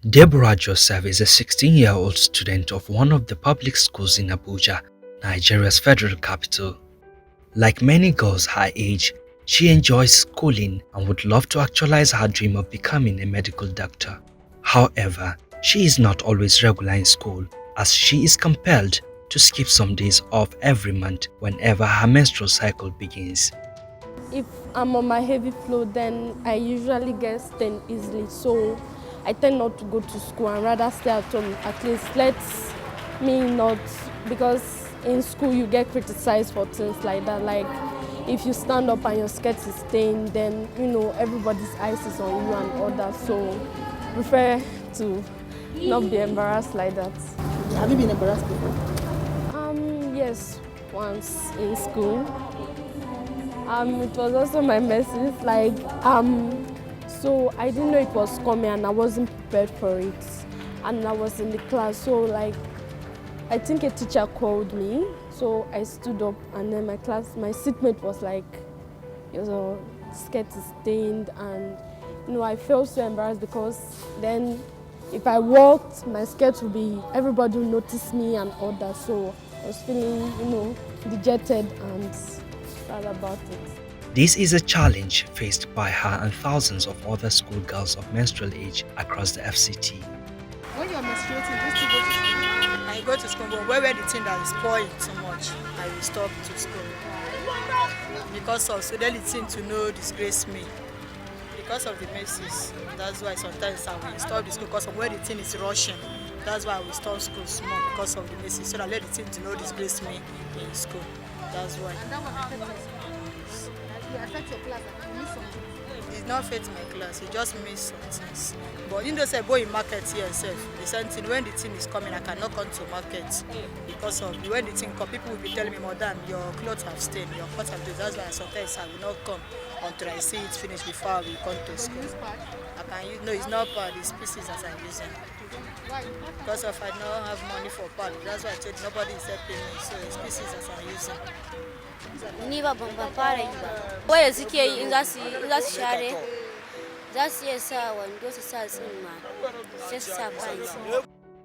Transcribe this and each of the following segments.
Deborah Joseph is a 16-year-old student of one of the public schools in Abuja, Nigeria's federal capital. Like many girls her age, she enjoys schooling and would love to actualize her dream of becoming a medical doctor. However, she is not always regular in school as she is compelled to skip some days off every month whenever her menstrual cycle begins. If I'm on my heavy flow, then I usually get stained easily. So I tend not to go to school and rather stay at home. At least let me not, because in school you get criticized for things like that. Like if you stand up and your skirt is stained, then everybody's eyes is on you and all that. So prefer to not be embarrassed like that. Have you been embarrassed before? Yes, once in school. It was also my message. So I didn't know it was coming and I wasn't prepared for it. And I was in the class, so I think a teacher called me. So I stood up and then my seatmate was like, your skirt is stained, and I felt so embarrassed because then if I walked, my skirt would be, everybody would notice me and all that. So I was feeling, dejected and sad about it. This is a challenge faced by her and thousands of other schoolgirls of menstrual age across the FCT. When you're menstruating, do you still go to school? I go to school, but where the thing that is spoiled too much, I will stop to school. Because of so then the thing to know disgrace me. Because of the messes, that's why sometimes I will stop the school because of where the thing is rushing. That's why I will stop school small because of the messes, so that I let the thing to know disgrace me in school. That's why. And that will affect your school. It affects your class, you miss something. It's not affect my class, it just miss some things. But in those I go in market here itself, the same thing, when the thing is coming, I cannot come to market because of when the thing come, people will be telling me, Madam, your clothes have stained, your clothes have stained. That's why sometimes I will not come until I see it finished before I will come to school. I can use, no, it's not pad, it's pieces that I'm using. Why? Because if I don't have money for pad, that's why I said nobody is helping me, so it's pieces that I'm using. Ni ba ban fara yi ba. Waya suke yi in za su share, za su iya sa wando su sa tsimma, sai su sa pants.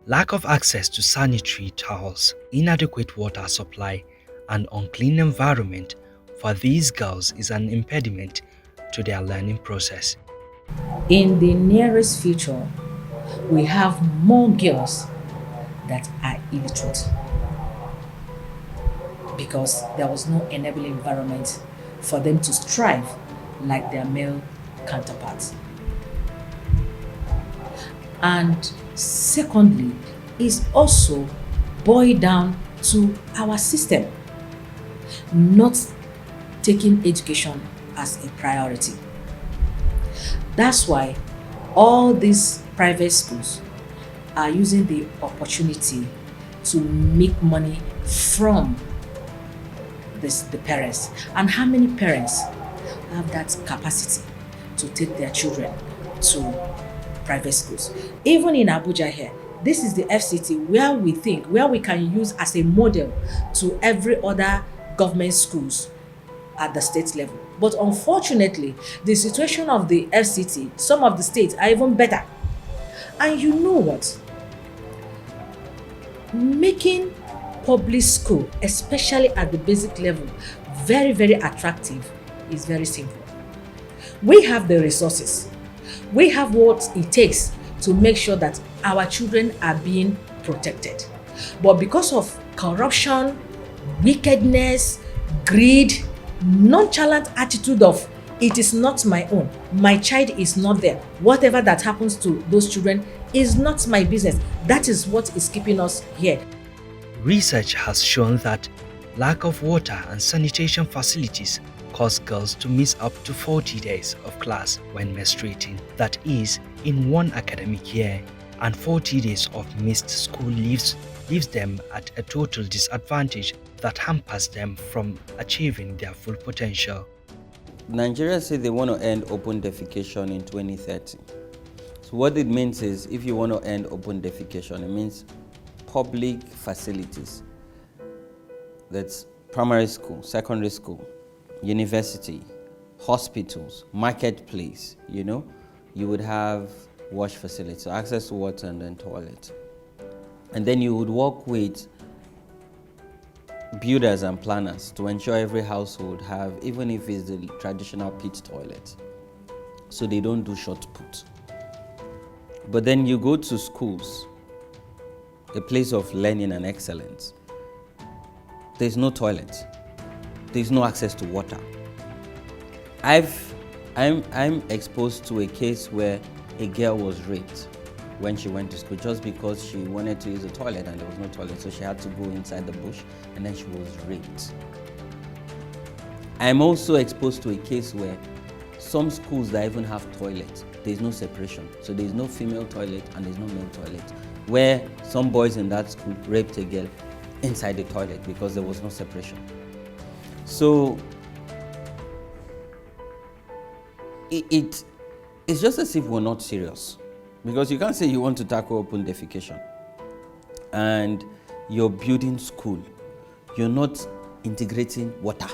Lack of access to sanitary towels, inadequate water supply, and unclean environment for these girls is an impediment to their learning process. In the nearest future, we have more girls that are illiterate because there was no enabling environment for them to strive like their male counterparts. And secondly, is also boiled down to our system not taking education as a priority. That's why all these private schools are using the opportunity to make money from the parents. And how many parents have that capacity to take their children to private schools? Even in Abuja here, this is the FCT where we can use as a model to every other government schools at the state level. But unfortunately, the situation of the FCT, some of the states are even better. And you know what? Making public school, especially at the basic level, very, very attractive is very simple. We have the resources. We have what it takes to make sure that our children are being protected. But because of corruption, wickedness, greed, nonchalant attitude of it is not my own, my child is not there, whatever that happens to those children is not my business. That is what is keeping us here. Research has shown that lack of water and sanitation facilities cause girls to miss up to 40 days of class when menstruating, that is, in one academic year, and 40 days of missed school leaves them at a total disadvantage that hampers them from achieving their full potential. Nigeria said they want to end open defecation in 2030. So what it means is, if you want to end open defecation, it means public facilities. That's primary school, secondary school, university, hospitals, marketplace, you would have wash facility, so access to water and then toilet. And then you would work with builders and planners to ensure every household have, even if it's the traditional pit toilet, so they don't do short put. But then you go to schools, a place of learning and excellence. There's no toilet. There's no access to water. I'm exposed to a case where a girl was raped when she went to school just because she wanted to use a toilet and there was no toilet, so she had to go inside the bush and then she was raped. I'm also exposed to a case where some schools that even have toilets, there's no separation. So there's no female toilet and there's no male toilet, where some boys in that school raped a girl inside the toilet because there was no separation. So it's just as if we're not serious, because you can't say you want to tackle open defecation and you're building school, you're not integrating water,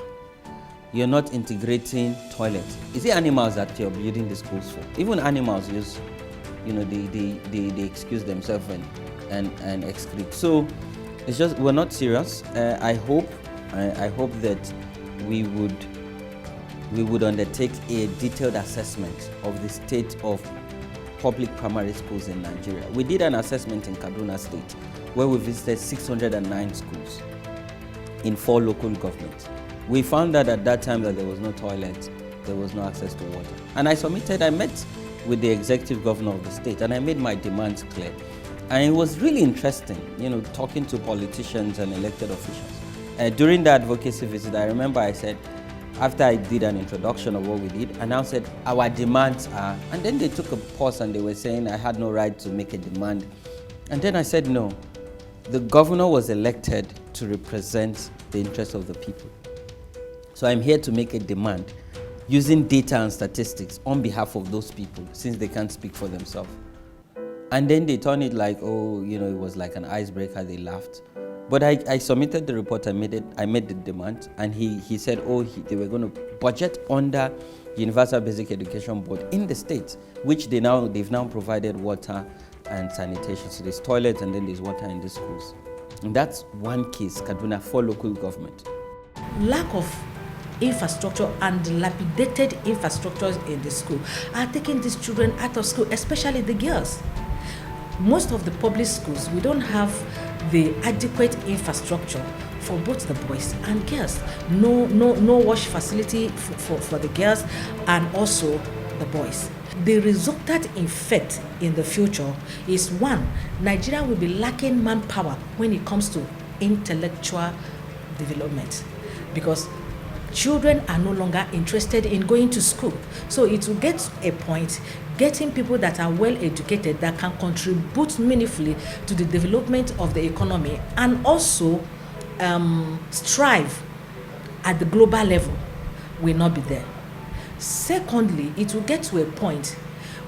you're not integrating toilets. Is it animals that you're building the schools for? Even animals use, they excuse themselves and excrete. So it's just, we're not serious. I hope that we would undertake a detailed assessment of the state of public primary schools in Nigeria. We did an assessment in Kaduna State where we visited 609 schools in 4 local governments. We found that at that time that there was no toilet, there was no access to water. And I met with the executive governor of the state and I made my demands clear. And it was really interesting, talking to politicians and elected officials. During the advocacy visit, I remember I said, after I did an introduction of what we did, I now said, our demands are, and then they took a pause and they were saying I had no right to make a demand. And then I said, no, the governor was elected to represent the interests of the people. So I'm here to make a demand using data and statistics on behalf of those people, since they can't speak for themselves. And then they turned it like, it was like an icebreaker, they laughed. But I submitted the report, I made the demand, and he said, they were going to budget under Universal Basic Education Board in the state, which they've now provided water and sanitation. So there's toilets and then there's water in the schools. And that's one case, Kaduna, for local government. Lack of infrastructure and dilapidated infrastructures in the school are taking these children out of school, especially the girls. Most of the public schools, we don't have the adequate infrastructure for both the boys and girls. No wash facility for the girls and also the boys. The resultant effect in the future is, one, Nigeria will be lacking manpower when it comes to intellectual development, because children are no longer interested in going to school. So it will get to a point, getting people that are well educated that can contribute meaningfully to the development of the economy and also strive at the global level will not be there. Secondly, it will get to a point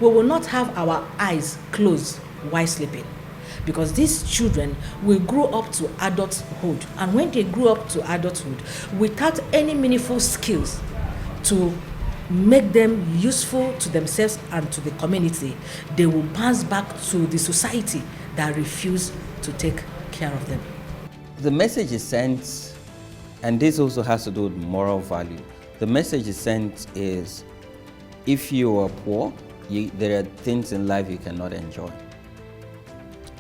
we will not have our eyes closed while sleeping, because these children will grow up to adulthood, and when they grow up to adulthood without any meaningful skills to make them useful to themselves and to the community, they will bounce back to the society that refuse to take care of them. The message is sent, and this also has to do with moral value. The message is sent is, if you are poor, there are things in life you cannot enjoy.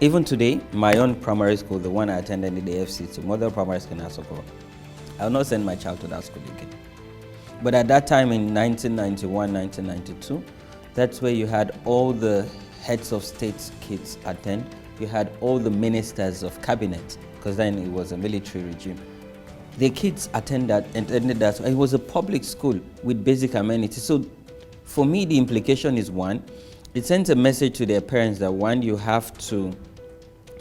Even today, my own primary school, the one I attended in the FCT, Model Primary School in Asokoro, I will not send my child to that school again. But at that time in 1991, 1992, that's where you had all the heads of state kids attend. You had all the ministers of cabinet, because then it was a military regime. The kids attended that. It was a public school with basic amenities. So for me, the implication is, one, it sends a message to their parents that, one, you have to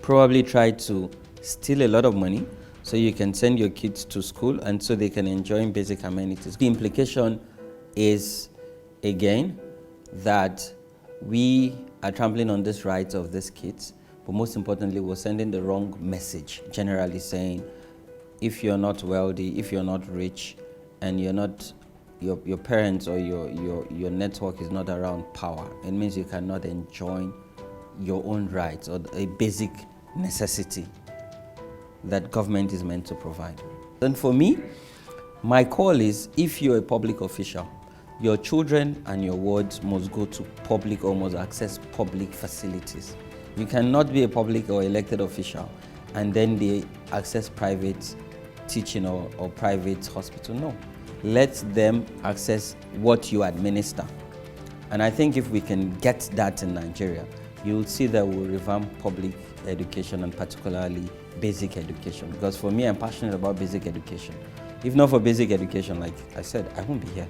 probably try to steal a lot of money so you can send your kids to school and so they can enjoy basic amenities. The implication is, again, that we are trampling on this rights of these kids, but most importantly, we're sending the wrong message, generally saying, if you're not wealthy, if you're not rich, and you're not your parents or your network is not around power, it means you cannot enjoy your own rights or a basic necessity that government is meant to provide. And for me, my call is, if you're a public official, your children and your wards must go to public or must access public facilities. You cannot be a public or elected official and then they access private teaching or private hospital. No. Let them access what you administer. And I think if we can get that in Nigeria, you will see that we'll revamp public education and particularly basic education. Because for me, I'm passionate about basic education. If not for basic education, like I said, I won't be here.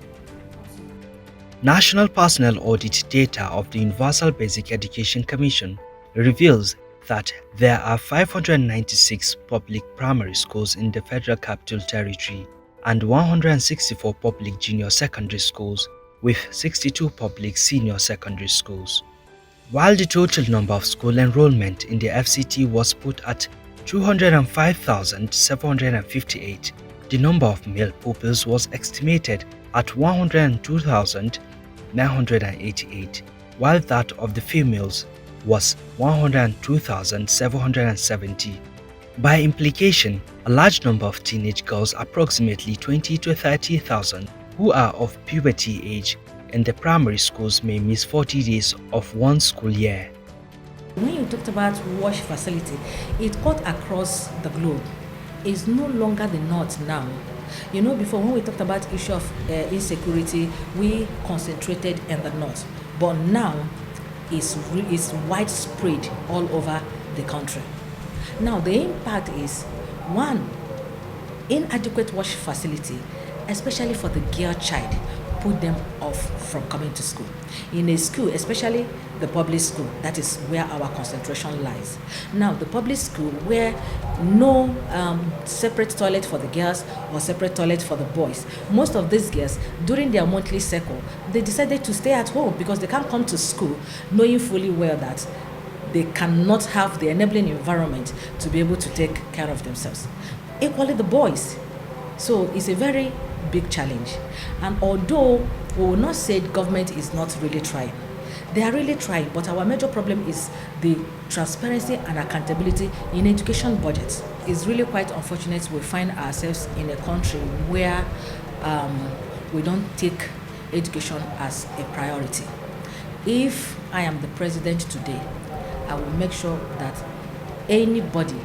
National Personnel Audit data of the Universal Basic Education Commission reveals that there are 596 public primary schools in the Federal Capital Territory and 164 public junior secondary schools with 62 public senior secondary schools. While the total number of school enrollment in the FCT was put at 205,758, the number of male pupils was estimated at 102,988, while that of the females was 102,770. By implication, a large number of teenage girls, approximately 20 to 30,000, who are of puberty age in the primary schools may miss 40 days of one school year. When you talked about wash facility, it cut across the globe. It's no longer the north now. You know, before when we talked about issue of insecurity, we concentrated in the north, but now it's widespread all over the country. Now the impact is, one, inadequate wash facility, especially for the girl child, put them off from coming to school. In a school, especially the public school, that is where our concentration lies. Now, the public school where no separate toilet for the girls or separate toilet for the boys. Most of these girls, during their monthly cycle, they decided to stay at home because they can't come to school knowing fully well that they cannot have the enabling environment to be able to take care of themselves. Equally, the boys. So it's a very big challenge. And although we will not say the government is not really trying, they are really trying, but our major problem is the transparency and accountability in education budgets. It's really quite unfortunate we find ourselves in a country where we don't take education as a priority. If I am the president today, I will make sure that anybody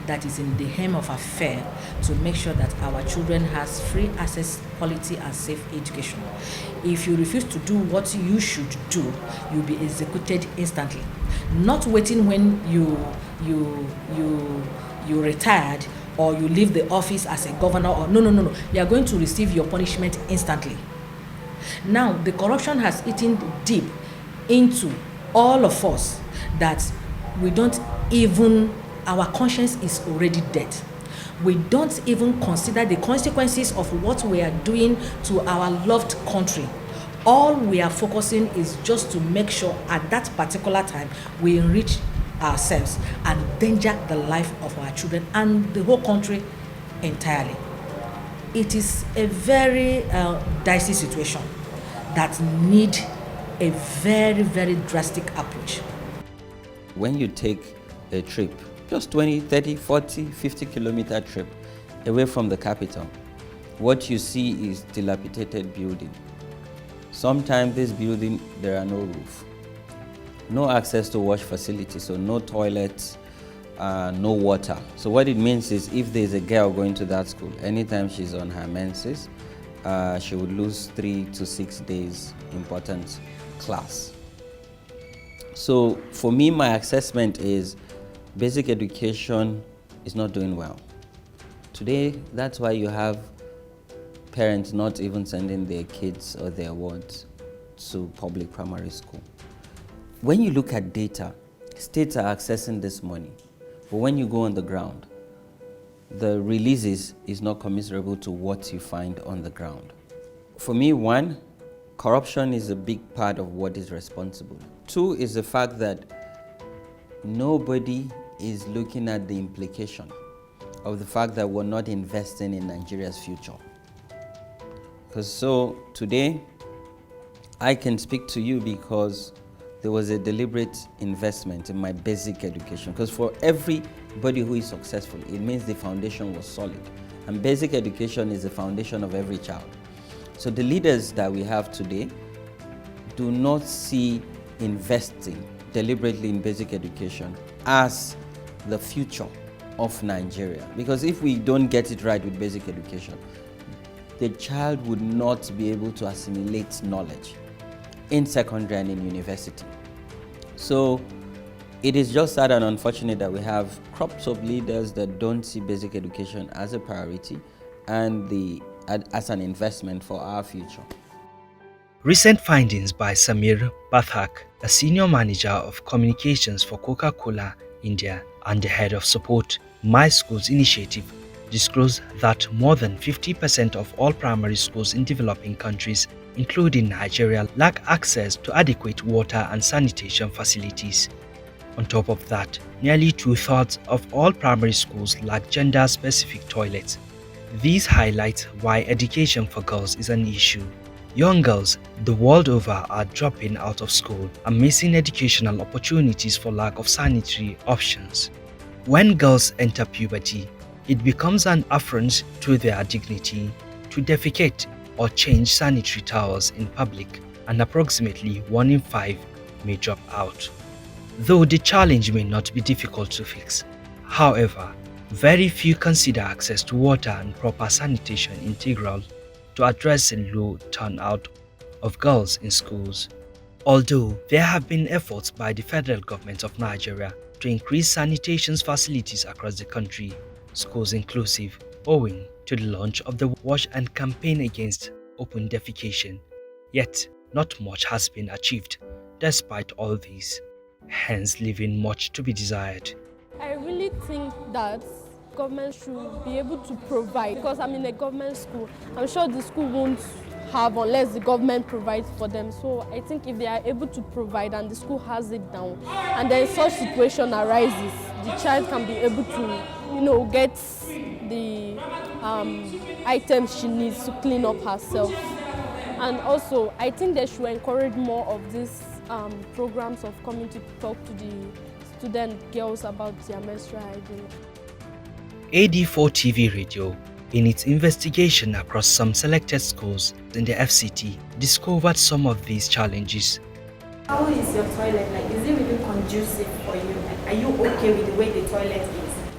that is in the hem of affair to make sure that our children has free access, quality and safe education. If you refuse to do what you should do, you'll be executed instantly. Not waiting when you retired or you leave the office as a governor or no. You are going to receive your punishment instantly. Now the corruption has eaten deep into all of us that we don't even, our conscience is already dead. We don't even consider the consequences of what we are doing to our loved country. All we are focusing is just to make sure at that particular time we enrich ourselves and endanger the life of our children and the whole country entirely. It is a very dicey situation that need a very, very drastic approach. When you take a trip, just 20, 30, 40, 50 kilometer trip away from the capital, what you see is dilapidated building. Sometimes this building, there are no roof, no access to wash facilities, so no toilets, no water. So what it means is if there's a girl going to that school, anytime she's on her menses, she would lose 3 to 6 days important class. So for me, my assessment is basic education is not doing well. Today, that's why you have parents not even sending their kids or their wards to public primary school. When you look at data, states are accessing this money, but when you go on the ground, the releases is not commiserable to what you find on the ground. For me, one, corruption is a big part of what is responsible. Two is the fact that nobody is looking at the implication of the fact that we're not investing in Nigeria's future. Because so today, I can speak to you because there was a deliberate investment in my basic education. Because for everybody who is successful, it means the foundation was solid. And basic education is the foundation of every child. So the leaders that we have today do not see investing deliberately in basic education as the future of Nigeria. Because if we don't get it right with basic education, the child would not be able to assimilate knowledge in secondary and in university. So it is just sad and unfortunate that we have crops of leaders that don't see basic education as a priority and as an investment for our future. Recent findings by Samir Bathak, a senior manager of communications for Coca-Cola India and the head of support My Schools initiative, disclosed that more than 50% of all primary schools in developing countries, including Nigeria, lack access to adequate water and sanitation facilities. On top of that, nearly 2/3 of all primary schools lack gender-specific toilets. These highlight why education for girls is an issue. Young girls the world over are dropping out of school and missing educational opportunities for lack of sanitary options. When girls enter puberty, it becomes an affront to their dignity to defecate or change sanitary towels in public, and approximately 1 in 5 may drop out. Though the challenge may not be difficult to fix, however, very few consider access to water and proper sanitation integral to addressing low turnout of girls in schools. Although there have been efforts by the federal government of Nigeria to increase sanitation facilities across the country, schools inclusive, owing to the launch of the Wash and campaign against open defecation, yet not much has been achieved despite all these, hence leaving much to be desired. I really think that government should be able to provide, because I'm in a government school. I'm sure the school won't have unless the government provides for them. So I think if they are able to provide and the school has it down, and then such situation arises, the child can be able to, get the items she needs to clean up herself. And also, I think they should encourage more of these programs of coming to talk to the student girls about their menstrual hygiene. AD4 TV Radio, in its investigation across some selected schools in the FCT, discovered some of these challenges. How is your toilet? Is it really conducive for you? Are you okay with the way the toilet is?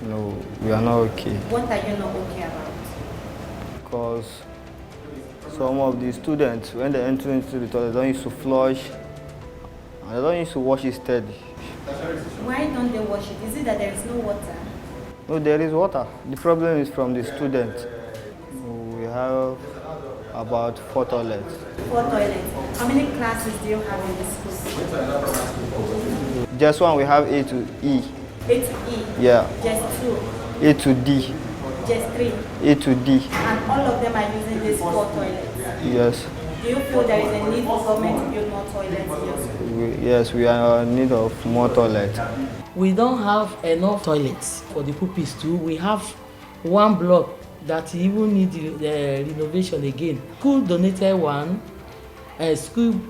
No, we are not okay. What are you not okay about? Because some of the students, when they enter into the toilet, they don't used to flush and they don't used to wash it steady. Why don't they wash it? Is it that there is no water? No, there is water. The problem is from the students. We have about 4 toilets. 4 toilets. How many classes do you have in the school? Just one, we have A to E. A to E? Yeah. Just 2? A to D. Just 3? A to D. And all of them are using these 4 toilets? Yes. Do you feel there is a need for government to build more toilets in your school? Yes, we are in need of more toilets. We don't have enough toilets for the pupils too. We have one block that even need renovation again. School donated one,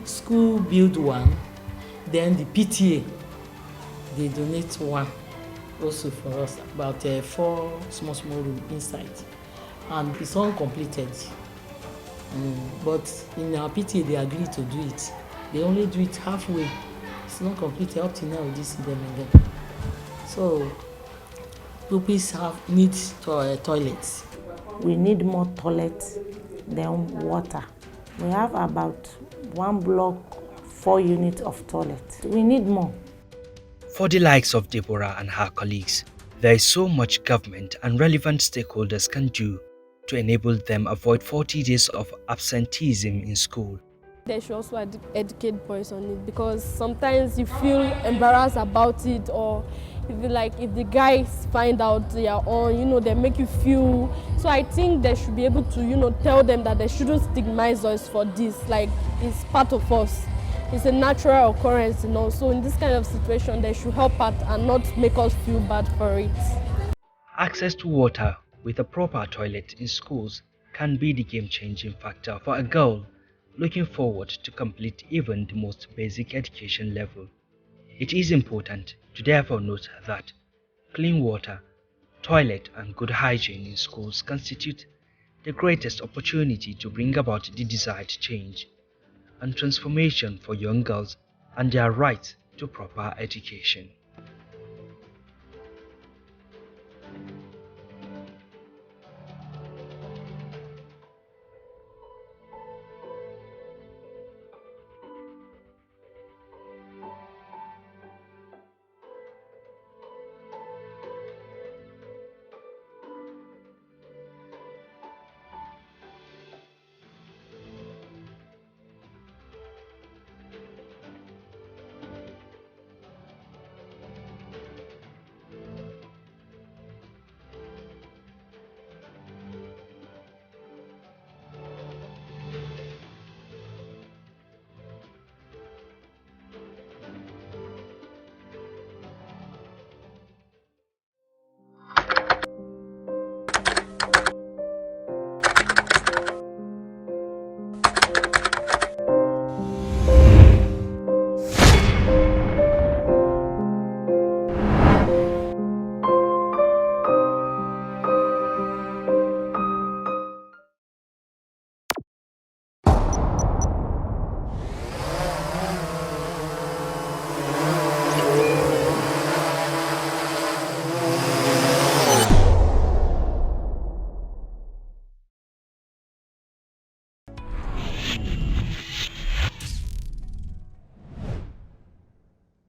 school build one, then the PTA, they donate one also for us, about 4 small rooms inside. And it's uncompleted. But in our PTA, they agreed to do it. They only do it halfway. It's not completed up to now, we just see them again. So, pupils need toilets. We need more toilets than water. We have about 1 block, 4 units of toilet. We need more. For the likes of Deborah and her colleagues, there is so much government and relevant stakeholders can do to enable them avoid 40 days of absenteeism in school. They should also educate boys on it, because sometimes you feel embarrassed about it, or if the guys find out they are on, they make you feel. So I think they should be able to, tell them that they shouldn't stigmatize us for this. It's part of us. It's a natural occurrence, So in this kind of situation, they should help out and not make us feel bad for it. Access to water with a proper toilet in schools can be the game-changing factor for a girl looking forward to complete even the most basic education level. It is important to therefore note that clean water, toilet and good hygiene in schools constitute the greatest opportunity to bring about the desired change and transformation for young girls and their right to proper education.